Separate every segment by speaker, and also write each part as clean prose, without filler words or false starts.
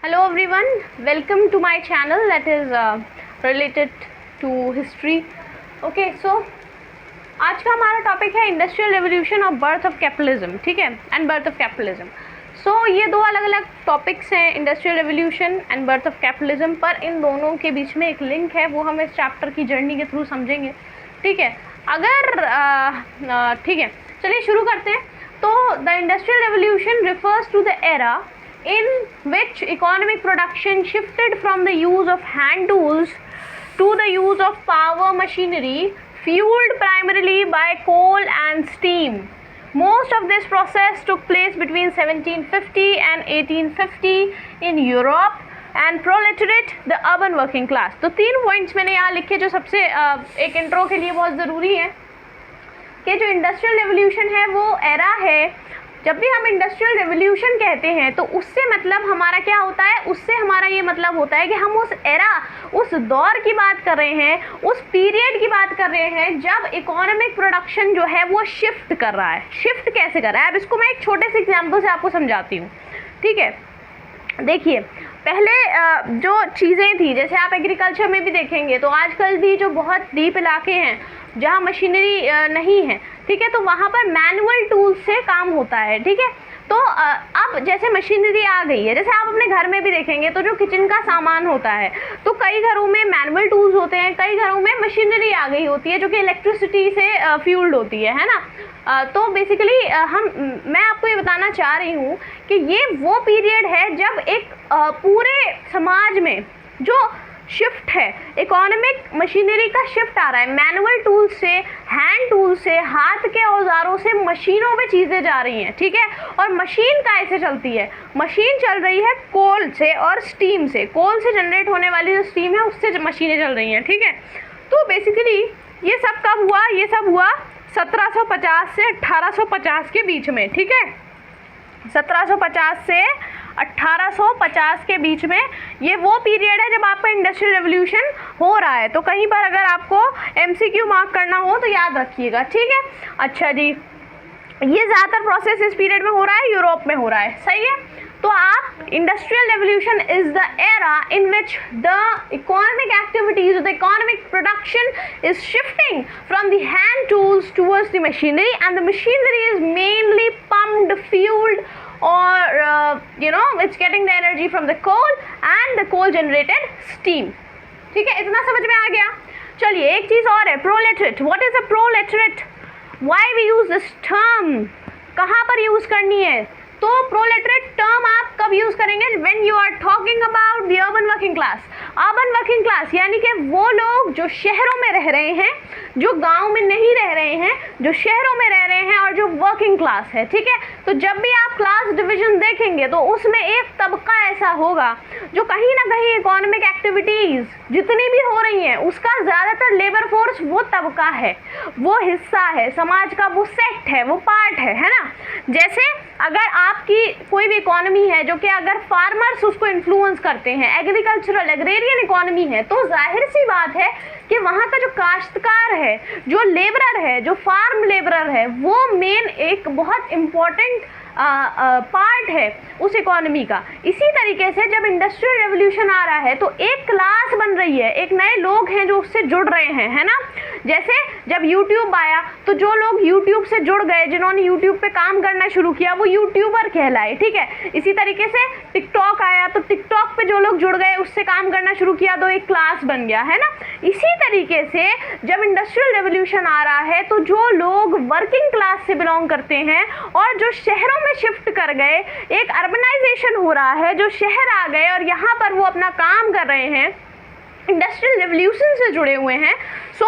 Speaker 1: Hello everyone, welcome to my channel that is related to history. Okay, so आज का हमारा topic है industrial revolution और birth of capitalism, ठीक है, एंड बर्थ ऑफ कैपिटलिज्म. सो ये दो अलग अलग टॉपिक्स हैं, industrial revolution and birth of capitalism, पर इन दोनों के बीच में एक लिंक है, वो हम इस चैप्टर की जर्नी के थ्रू समझेंगे, ठीक है. अगर ठीक है, चलिए शुरू करते हैं. तो the industrial revolution refers to the era in which economic production shifted from the use of hand tools to the use of power machinery fueled primarily by coal and steam. Most of this process took place between 1750 and 1850 in Europe and proletariat, the urban working class. तो 3 points मैंने यहाँ लिखे जो सबसे एक intro के लिए बहुत ज़रूरी है कि जो इंडस्ट्रियल रेवोल्यूशन है वो एरा है. जब भी हम इंडस्ट्रियल रेवोल्यूशन कहते हैं तो उससे मतलब हमारा क्या होता है, उससे हमारा ये मतलब होता है कि हम उस एरा, उस दौर की बात कर रहे हैं, उस पीरियड की बात कर रहे हैं जब इकोनॉमिक प्रोडक्शन जो है वो शिफ्ट कर रहा है. शिफ्ट कैसे कर रहा है, अब इसको मैं एक छोटे से एग्जांपल से आपको समझाती हूँ, ठीक है. देखिए, पहले जो चीज़ें थी, जैसे आप एग्रीकल्चर में भी देखेंगे तो आजकल भी जो बहुत डीप इलाके हैं जहाँ मशीनरी नहीं है, ठीक है, तो वहाँ पर मैनुअल टूल्स से काम होता है, ठीक है. तो अब जैसे मशीनरी आ गई है, जैसे आप अपने घर में भी देखेंगे तो जो किचन का सामान होता है तो कई घरों में मैनुअल टूल्स होते हैं, कई घरों में मशीनरी आ गई होती है जो कि इलेक्ट्रिसिटी से फ्यूल्ड होती है ना. तो बेसिकली मैं आपको ये बताना चाह रही हूँ कि ये वो पीरियड है जब एक पूरे समाज में जो शिफ्ट है, इकोनॉमिक मशीनरी का शिफ्ट आ रहा है, मैनुअल टूल से, हैंड टूल से, हाथ के औजारों से मशीनों में चीज़ें जा रही हैं, ठीक है. और मशीन कैसे चलती है, मशीन चल रही है कोल से और स्टीम से. कोल से जनरेट होने वाली जो स्टीम है उससे मशीनें चल रही हैं, ठीक है. तो बेसिकली ये सब कब हुआ, ये सब हुआ 1750 से 1850 के बीच में, ठीक है. 1750 से 1850 के बीच में ये वो पीरियड है जब आपका इंडस्ट्रियल रेवोल्यूशन हो रहा है. तो कहीं पर अगर आपको MCQ मार्क करना हो तो याद रखिएगा, ठीक है. अच्छा जी, ये ज़्यादातर प्रोसेस इस पीरियड में हो रहा है, यूरोप में हो रहा है, सही है. तो आप industrial revolution is the era in which the economic activities, the economic production is shifting from the hand tools towards the machinery and the machinery is mainly pumped, fuelled, or it's getting the energy from the coal and the coal generated steam. ठीक है, इतना समझ में आ गया. चलिए एक चीज़ और है, proletariat. What is a proletariat, why we use this term, कहाँ पर यूज करनी है. तो प्रोलेटरेट टर्म आप कब यूज करेंगे, when you are talking about the urban working class. Urban working class यानी कि वो लोग जो शहरों में रह रहे हैं, जो गांव में नहीं रह रहे हैं, जो शहरों में रह रहे हैं, और जो वर्किंग क्लास है, ठीक है. तो जब भी आप क्लास डिवीजन देखेंगे तो उसमें एक तबका ऐसा होगा जो कहीं ना कहीं इकोनॉमिक एक्टिविटीज़ जितनी भी हो रही हैं उसका ज़्यादातर लेबर फोर्स वो तबका है, वो हिस्सा है, समाज का वो सेट है, वो पार्ट है ना. जैसे अगर आपकी कोई भी इकोनॉमी है जो कि अगर फार्मर्स उसको इन्फ्लुएंस करते हैं, एग्रीकल्चरल एग्रेरियन इकोनॉमी है, तो जाहिर सी बात है कि वहाँ का जो काश्तकार है, जो लेबरर है, जो फार्म लेबरर है, वो मेन एक बहुत इम्पॉर्टेंट पार्ट है उस इकोनॉमी का. इसी तरीके से जब इंडस्ट्रियल रेवोल्यूशन आ रहा है तो एक क्लास बन रही है, एक नए लोग हैं जो उससे जुड़ रहे हैं, है ना. जैसे जब यूट्यूब आया तो जो लोग यूट्यूब से जुड़ गए, जिन्होंने यूट्यूब पे काम करना शुरू किया, वो यूट्यूबर कहलाए, ठीक है. इसी तरीके से टिकटॉक आया तो टिकटॉक पे जो लोग जुड़ गए, उससे काम करना शुरू किया तो एक क्लास बन गया, है ना. इसी तरीके से जब इंडस्ट्रियल रेवोल्यूशन आ रहा है तो जो लोग वर्किंग क्लास से बिलोंग करते हैं और जो शहरों में शिफ्ट कर गए, एक अर्बनाइजेशन हो रहा है, जो शहर आ गए और यहाँ पर वो अपना काम कर रहे हैं, इंडस्ट्रियल रेवोल्यूशन से जुड़े हुए हैं. सो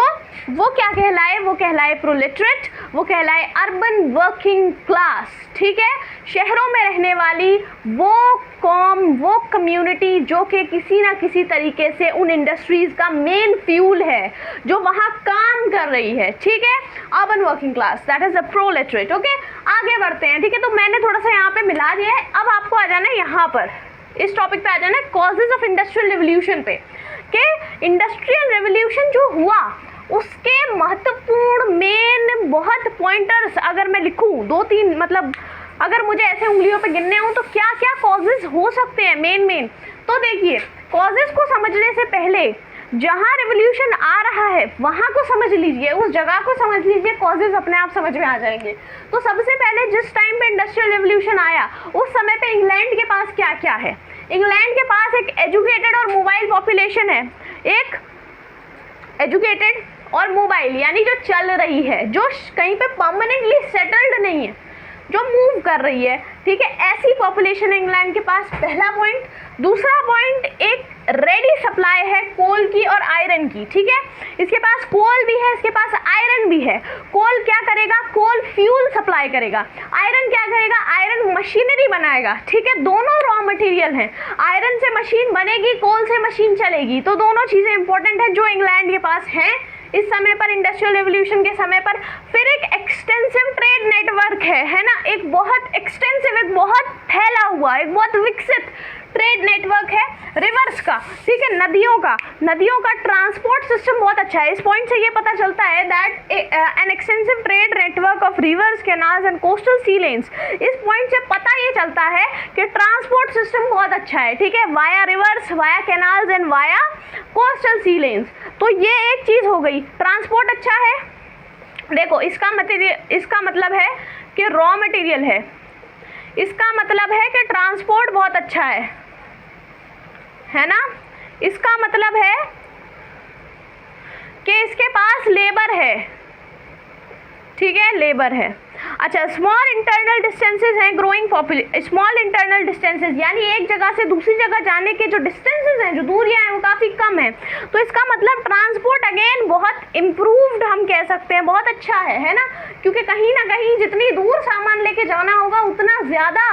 Speaker 1: वो क्या कहलाए, वो कहलाए प्रोलेटरेट, वो कहलाए अर्बन वर्किंग क्लास, ठीक है. शहरों में रहने वाली वो कॉम, वो कम्युनिटी जो कि किसी ना किसी तरीके से उन इंडस्ट्रीज़ का मेन फ्यूल है, जो वहाँ काम कर रही है, ठीक है. Urban working class, that is the proletariat. Okay, आगे बढ़ते हैं, ठीक है. तो मैंने थोड़ा सा यहाँ पे मिला दिया है. अब आपको आ जाना है यहाँ पर, इस टॉपिक पे आ जाना है कॉजेज ऑफ इंडस्ट्रियल रेवोल्यूशन पे, कि इंडस्ट्रियल रेवोल्यूशन जो हुआ उसके महत्वपूर्ण मेन बहुत पॉइंटर्स अगर मैं लिखूं, 2-3 मतलब अगर मुझे ऐसे उंगलियों पे गिनने हो तो क्या क्या कॉजेज हो सकते हैं मेन। तो देखिए, कॉजेज को समझने से पहले जहाँ रिवोल्यूशन आ रहा है वहाँ को समझ लीजिए, उस जगह को समझ लीजिए, कॉजेज अपने आप समझ में आ जाएंगे। तो सबसे पहले जिस टाइम पे इंडस्ट्रियल रिवोल्यूशन आया उस समय पे इंग्लैंड के पास क्या क्या है। इंग्लैंड के पास एक एजुकेटेड और मोबाइल पॉपुलेशन है, एक एजुकेटेड और मोबाइल यानी जो चल रही है, जो कहीं पे परमानेंटली सेटल्ड नहीं है, जो मूव कर रही है, ठीक है, ऐसी पॉपुलेशन है इंग्लैंड के पास, पहला पॉइंट। दूसरा पॉइंट, एक रेडी सप्लाई है कोल की और आयरन की, ठीक है, इसके पास कोल भी है, इसके पास आयरन भी है। कोल क्या करेगा, कोल फ्यूल सप्लाई करेगा, आयरन क्या करेगा, आयरन मशीनरी बनाएगा, ठीक है, दोनों रॉ मटेरियल हैं, आयरन से मशीन बनेगी, कोल से मशीन चलेगी, तो दोनों चीज़ें इंपॉर्टेंट हैं जो इंग्लैंड के पास हैं इस समय पर, इंडस्ट्रियल रेवोल्यूशन के समय पर। फिर एक एक्सटेंसिव ट्रेड नेटवर्क है ना, एक बहुत एक्सटेंसिव, एक बहुत फैला हुआ, एक बहुत विकसित ट्रेड नेटवर्क है रिवर्स का, ठीक है, नदियों का ट्रांसपोर्ट सिस्टम बहुत अच्छा है। इस पॉइंट से ये पता चलता है that an extensive trade network of rivers, canals and coastal sea lanes. इस पॉइंट से पता ये चलता है कि ट्रांसपोर्ट सिस्टम बहुत अच्छा है, ठीक है, via rivers, via canals and via coastal sea lanes. तो ये एक चीज़ हो गई, ट्रांसपोर्ट अच्छा है। देखो, इसका मतलब है कि रॉ मटेरियल है, इसका मतलब है कि ट्रांसपोर्ट बहुत अच्छा है ना, इसका मतलब है कि इसके पास लेबर है, ठीक है, लेबर है। अच्छा, स्मॉल इंटरनल डिस्टेंसेस हैं, growing population. Small internal distances यानी एक जगह से दूसरी जगह जाने के जो डिस्टेंसेस हैं, जो दूरियां हैं, वो काफ़ी कम है। तो इसका मतलब ट्रांसपोर्ट अगेन बहुत इम्प्रूव्ड हम कह सकते हैं, बहुत अच्छा है ना, क्योंकि कहीं ना कहीं जितनी दूर सामान लेके जाना होगा उतना ज़्यादा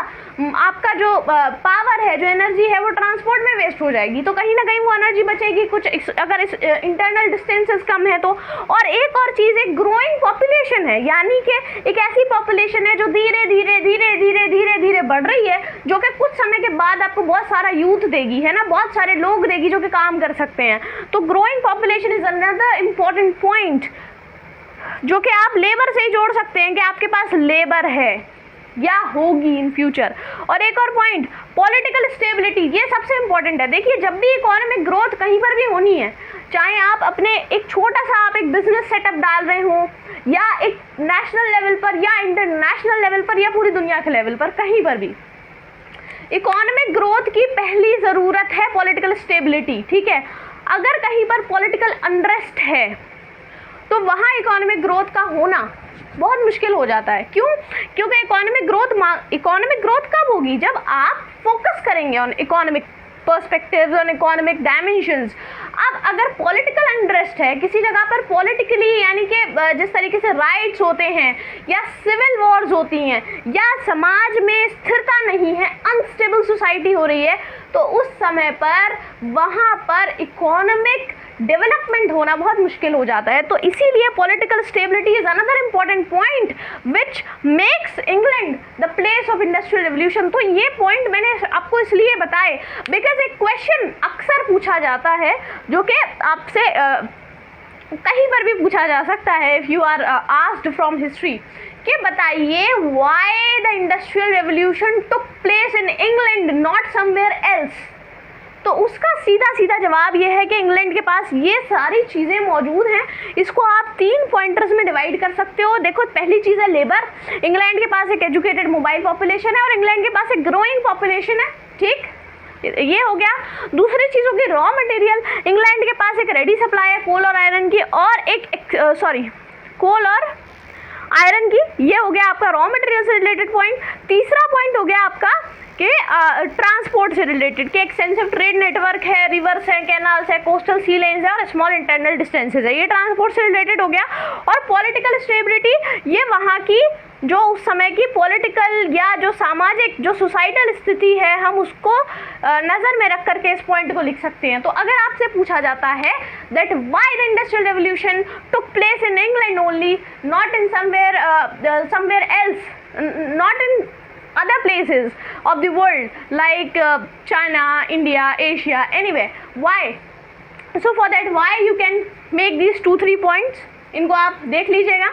Speaker 1: आपका जो पावर है, जो एनर्जी है, वो ट्रांसपोर्ट में वेस्ट हो जाएगी, तो कहीं ना कहीं वो एनर्जी बचेगी कुछ अगर इस इंटरनल डिस्टेंसेस कम है तो। और एक और चीज़, एक ग्रोइंग पॉपुलेशन है, यानी कि एक ऐसी पॉपुलेशन है जो धीरे धीरे बढ़ रही है, जो कि कुछ समय के बाद आपको बहुत सारा यूथ देगी, है ना, बहुत सारे लोग देगी जो कि काम कर सकते हैं। तो growing population is another important point जो कि आप लेबर से ही जोड़ सकते हैं कि आपके पास लेबर है या होगी इन फ्यूचर। और एक और पॉइंट, पॉलिटिकल स्टेबिलिटी, ये सबसे इंपॉर्टेंट है। देखिए, जब भी इकोनॉमिक ग्रोथ कहीं पर भी होनी है, चाहे आप अपने एक छोटा सा आप एक बिजनेस सेटअप डाल रहे हो, या एक नेशनल लेवल पर या इंटरनेशनल लेवल पर या पूरी दुनिया के लेवल पर, कहीं पर भी इकोनॉमिक ग्रोथ की पहली ज़रूरत है पॉलिटिकल स्टेबिलिटी, ठीक है। अगर कहीं पर पॉलिटिकल अनरेस्ट है तो वहाँ इकोनॉमिक ग्रोथ का होना बहुत मुश्किल हो जाता है। क्यों? क्योंकि इकोनॉमिक ग्रोथ कब होगी? जब आप फोकस करेंगे on economic perspectives, on economic dimensions. अब अगर पॉलिटिकल अनरेस्ट है किसी जगह पर, पॉलिटिकली यानी कि जिस तरीके से राइट्स होते हैं या सिविल वॉर्स होती हैं या समाज में स्थिरता नहीं है, अनस्टेबल सोसाइटी हो रही है, तो उस समय पर वहाँ पर इकोनॉमिक डेवलपमेंट होना बहुत मुश्किल हो जाता है। तो इसीलिए political stability is another important point which makes England the place of industrial revolution. तो ये पॉइंट मैंने आपको इसलिए बताए बिकॉज एक क्वेश्चन अक्सर पूछा जाता है जो कि आपसे कहीं पर भी पूछा जा सकता है, if you are asked from history, कि बताइए why the industrial revolution took place in England not somewhere else. तो उसका सीधा जवाब ये है कि इंग्लैंड के पास ये सारी चीज़ें मौजूद हैं। इसको आप 3 पॉइंटर्स में डिवाइड कर सकते हो। देखो, पहली चीज़ है लेबर। इंग्लैंड के पास एक एजुकेटेड मोबाइल पॉपुलेशन है और इंग्लैंड के पास एक ग्रोइंग पॉपुलेशन है, ठीक, ये हो गया। दूसरी चीज़ होगी रॉ मटेरियल। इंग्लैंड के पास एक रेडी सप्लाई है कोल और आयरन की, और कोल और आयरन की, ये हो गया आपका रॉ मटेरियल से रिलेटेड पॉइंट। तीसरा पॉइंट हो गया आपका कि ट्रांसपोर्ट से रिलेटेड, कि एक्सटेंसिव ट्रेड नेटवर्क है, रिवर्स है, कैनाल्स है, कोस्टल सी लेन्स है और स्मॉल इंटरनल डिस्टेंसेज है, ये ट्रांसपोर्ट से रिलेटेड हो गया। और पॉलिटिकल स्टेबिलिटी, ये वहाँ की जो उस समय की पॉलिटिकल या जो सामाजिक जो सोसाइटल स्थिति है, हम उसको नज़र में रख करके इस पॉइंट को लिख सकते हैं। तो अगर आपसे पूछा जाता है that why the industrial revolution took place in England only, not in somewhere else, not in other places of the world like China, India, Asia, anyway, why? So for that why you can make these 2-3 points, इनको आप देख लीजिएगा।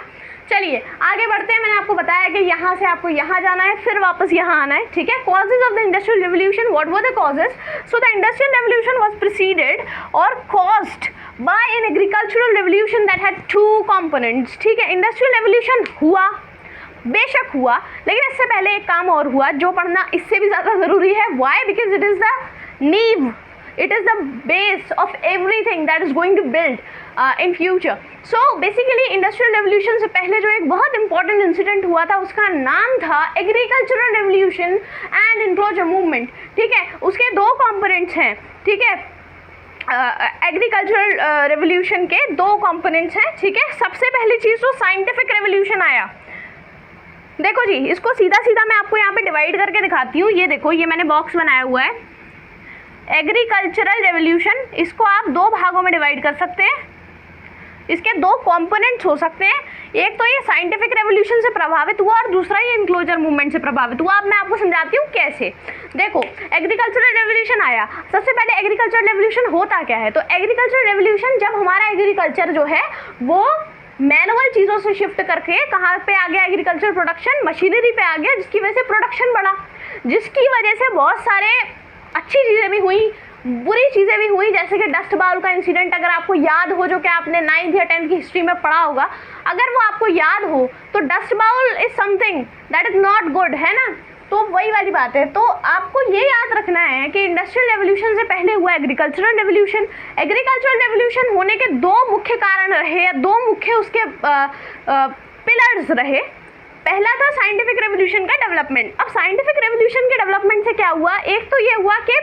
Speaker 1: चलिए आगे बढ़ते हैं। मैंने आपको बताया कि यहाँ से आपको यहाँ जाना है, फिर वापस यहाँ आना है, ठीक है। Causes of the industrial revolution, what were the causes? So the industrial revolution was preceded और caused by an agricultural revolution that had two components, ठीक है। इंडस्ट्रियल रेवोल्यूशन हुआ, बेशक हुआ, लेकिन इससे पहले एक काम और हुआ जो पढ़ना इससे भी ज़्यादा ज़रूरी है। Why? Because it is the नीव, it is the base of everything that is going to build in future. So basically industrial revolution से पहले जो एक बहुत important incident हुआ था उसका नाम था agricultural revolution and enclosure movement, ठीक है। उसके दो components हैं, ठीक है। एग्रीकल्चरल रेवोल्यूशन के दो कंपोनेंट्स हैं, ठीक है। सबसे पहली चीज़ तो साइंटिफिक रेवोल्यूशन आया। देखो जी, इसको सीधा सीधा मैं आपको यहाँ पे डिवाइड करके दिखाती हूँ। ये देखो, ये मैंने बॉक्स बनाया हुआ है, एग्रीकल्चरल रेवोल्यूशन। इसको आप दो भागों में डिवाइड कर सकते हैं, इसके दो कंपोनेंट्स हो सकते हैं। एक तो ये साइंटिफिक रेवोल्यूशन से प्रभावित हुआ और दूसरा ये इंक्लोजर मूवमेंट से प्रभावित हुआ। अब मैं आपको समझाती हूँ कैसे। देखो, एग्रीकल्चरल रेवोल्यूशन आया, सबसे पहले एग्रीकल्चरल रेवोल्यूशन होता क्या है? तो एग्रीकल्चरल रेवोल्यूशन जब हमारा एग्रीकल्चर जो है वो मैनुअल चीज़ों से शिफ्ट करके कहाँ पे आ गया? एग्रीकल्चर प्रोडक्शन, मशीनरी पे आ गया, जिसकी वजह से प्रोडक्शन बढ़ा, जिसकी वजह से बहुत सारे अच्छी चीज़ें भी हुई, बुरी चीज़ें भी हुई, जैसे कि डस्ट बाउल का इंसिडेंट अगर आपको याद हो, जो कि आपने 9th या 10th की हिस्ट्री में पढ़ा होगा, अगर वो आपको याद हो तो dust bowl is something that is not good, है ना। तो वही वाली बात है। तो आपको ये याद रखना है कि इंडस्ट्रियल रेवोल्यूशन से पहले हुआ एग्रीकल्चरल रेवोल्यूशन। एग्रीकल्चरल रेवोल्यूशन होने के दो मुख्य कारण रहे, या दो मुख्य उसके पिलर्स रहे। पहला था साइंटिफिक रेवोल्यूशन का डेवलपमेंट। अब साइंटिफिक रेवोल्यूशन के डेवलपमेंट से क्या हुआ? एक तो ये हुआ कि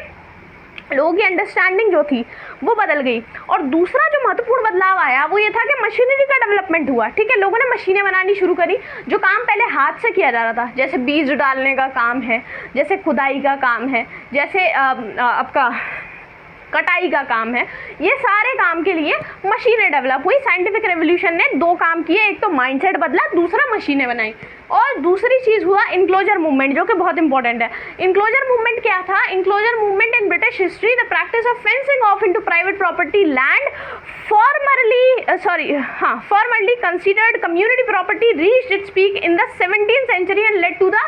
Speaker 1: लोगों की अंडरस्टैंडिंग जो थी वो बदल गई, और दूसरा जो महत्वपूर्ण बदलाव आया वो ये था कि मशीनरी का डेवलपमेंट हुआ, ठीक है। लोगों ने मशीनें बनानी शुरू करी, जो काम पहले हाथ से किया जा रहा था, जैसे बीज डालने का काम है, जैसे खुदाई का काम है, जैसे आपका कटाई का काम है, ये सारे काम के लिए मशीनें डेवलप हुई। साइंटिफिक रेवोल्यूशन ने दो काम किए, एक तो माइंडसेट बदला, दूसरा मशीनें बनाई। और दूसरी चीज़ हुआ इंक्लोजर मूवमेंट, जो कि बहुत इंपॉर्टेंट है। इंक्लोजर मूवमेंट क्या था? Enclosure movement in British history the practice of fencing of into private property land formerly considered community property reached its peak in the 17th century and led to the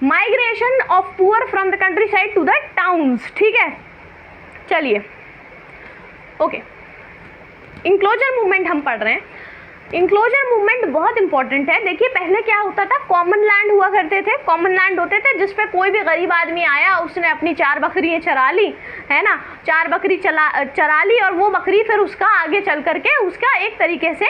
Speaker 1: migration of poor from the countryside to the towns, ठीक है। चलिए, okay, enclosure movement हम पढ़ रहे हैं। Enclosure movement बहुत important है। देखिए, पहले क्या होता था? कॉमन लैंड हुआ करते थे, कॉमन लैंड होते थे जिस पे कोई भी गरीब आदमी आया, उसने अपनी 4 बकरियाँ चरा ली, है ना, 4 बकरी चरा ली, और वो बकरी फिर उसका आगे चल करके उसका एक तरीके से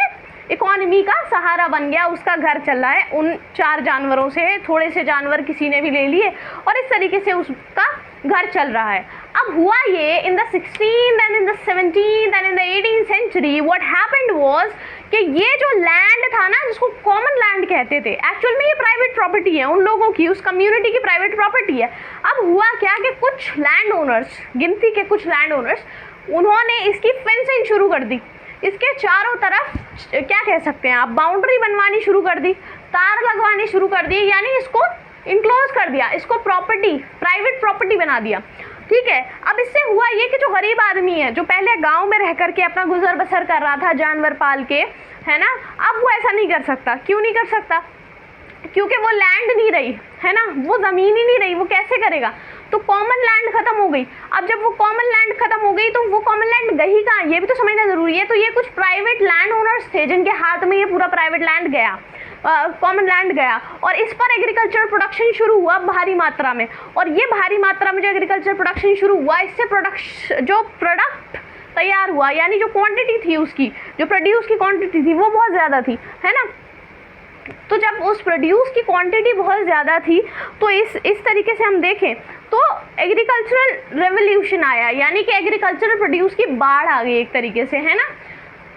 Speaker 1: इकोनॉमी का सहारा बन गया, उसका घर चल रहा है उन 4 जानवरों से। थोड़े से जानवर किसी ने भी ले लिए और इस तरीके से उसका घर चल रहा है। अब हुआ ये in the 16th and in the 17th and in the 18th century what happened was कि ये जो लैंड था ना, जिसको कॉमन लैंड कहते थे, एक्चुअल में ये प्राइवेट प्रॉपर्टी है उन लोगों की, उस कम्युनिटी की प्राइवेट प्रॉपर्टी है। अब हुआ क्या कि कुछ लैंड ओनर्स, गिनती के कुछ लैंड ओनर्स, उन्होंने इसकी फेंसिंग शुरू कर दी, इसके चारों तरफ क्या कह सकते हैं आप, बाउंड्री बनवानी शुरू कर दी, तार लगवानी शुरू कर दी, यानी इसको इनक्लोज कर दिया, इसको प्रॉपर्टी, प्राइवेट प्रॉपर्टी बना दिया, ठीक है। अब इससे हुआ ये कि जो गरीब आदमी है, जो पहले गांव में रह करके अपना गुजर बसर कर रहा था जानवर पाल के, है ना, अब वो ऐसा नहीं कर सकता। क्यों नहीं कर सकता? क्योंकि वो लैंड नहीं रही, है ना, वो ज़मीन ही नहीं रही, वो कैसे करेगा? तो कॉमन लैंड खत्म हो गई। अब जब वो कॉमन लैंड खत्म हो गई तो वो कॉमन लैंड गई कहाँ, ये भी तो समझना ज़रूरी है। तो ये कुछ प्राइवेट लैंड ओनर्स थे जिनके हाथ में ये पूरा प्राइवेट लैंड गया, कॉमन लैंड गया, और इस पर एग्रीकल्चर प्रोडक्शन शुरू हुआ भारी मात्रा में। और ये भारी मात्रा में जो एग्रीकल्चर प्रोडक्शन शुरू हुआ, इससे प्रोडक्ट तैयार हुआ, यानी जो क्वांटिटी थी उसकी, जो प्रोड्यूस की क्वांटिटी थी वो बहुत ज़्यादा थी, है ना। तो जब उस प्रोड्यूस की क्वांटिटी बहुत ज़्यादा थी तो इस तरीके से हम देखें तो एग्रीकल्चरल रेवोल्यूशन आया, यानी कि एग्रीकल्चरल प्रोड्यूस की बाढ़ आ गई एक तरीके से, है ना।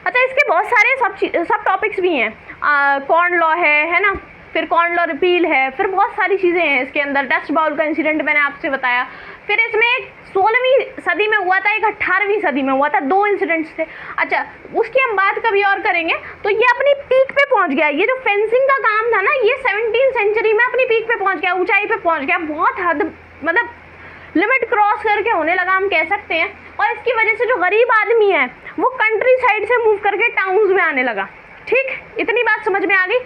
Speaker 1: अच्छा, इसके बहुत सारे सब टॉपिक्स भी हैं, कॉर्न लॉ है ना, फिर कॉर्न लॉ रिपील है, फिर बहुत सारी चीज़ें हैं इसके अंदर। डस्ट बाउल का इंसिडेंट मैंने आपसे बताया, फिर इसमें एक 16वीं सदी में हुआ था, एक 18वीं सदी में हुआ था, 2 इंसिडेंट्स थे। अच्छा, उसकी हम बात कभी और करेंगे। तो ये अपनी पीक पे पहुंच गया, ये जो फेंसिंग का काम था ना, ये 17वीं सेंचुरी में अपनी पीक पे पहुंच गया, ऊंचाई पे पहुंच गया, बहुत हद, मतलब लिमिट क्रॉस करके होने लगा, हम कह सकते हैं। और इसकी वजह से जो गरीब आदमी है वो कंट्री साइड से मूव करके टाउन्स में आने लगा, ठीक, इतनी बात समझ में आ गई।